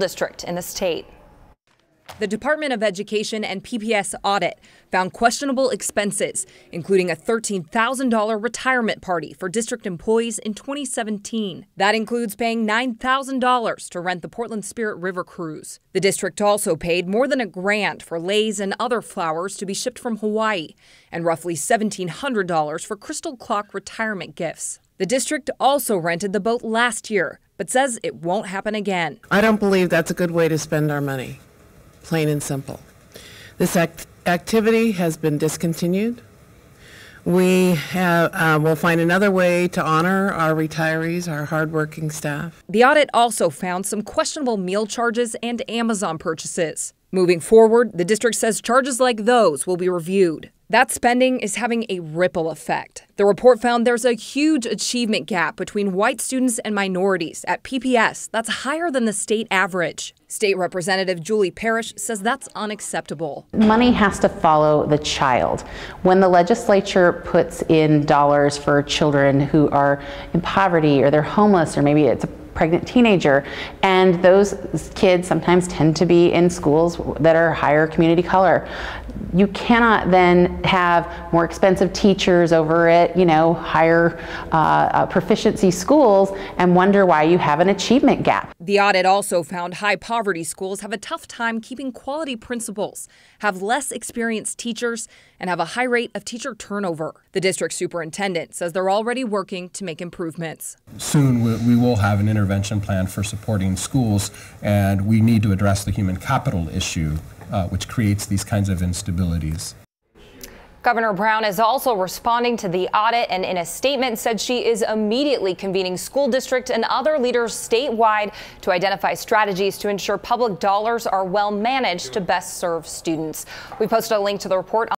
district in the state. The Department of Education and PPS audit found questionable expenses, including a $13,000 retirement party for district employees in 2017. That includes paying $9,000 to rent the Portland Spirit River cruise. The district also paid more than $1,000 for leis and other flowers to be shipped from Hawaii, and roughly $1,700 for Crystal Clock retirement gifts. The district also rented the boat last year, but says it won't happen again. I don't believe that's a good way to spend our money. Plain and simple. This activity has been discontinued. We will find another way to honor our retirees, our hardworking staff. The audit also found some questionable meal charges and Amazon purchases. Moving forward, the district says charges like those will be reviewed. That spending is having a ripple effect. The report found there's a huge achievement gap between white students and minorities at PPS that's higher than the state average. State Representative Julie Parrish says that's unacceptable. Money has to follow the child. When the legislature puts in dollars for children who are in poverty or they're homeless or maybe it's a pregnant teenager, and those kids sometimes tend to be in schools that are higher community color. You cannot then have more expensive teachers over at, higher proficiency schools and wonder why you have an achievement gap. The audit also found high poverty schools have a tough time keeping quality principals, have less experienced teachers, and have a high rate of teacher turnover. The district superintendent says they're already working to make improvements. Soon we will have an intervention plan for supporting schools, and we need to address the human capital issue, which creates these kinds of instabilities. Governor Brown is also responding to the audit and in a statement said she is immediately convening school district and other leaders statewide to identify strategies to ensure public dollars are well managed to best serve students. We posted a link to the report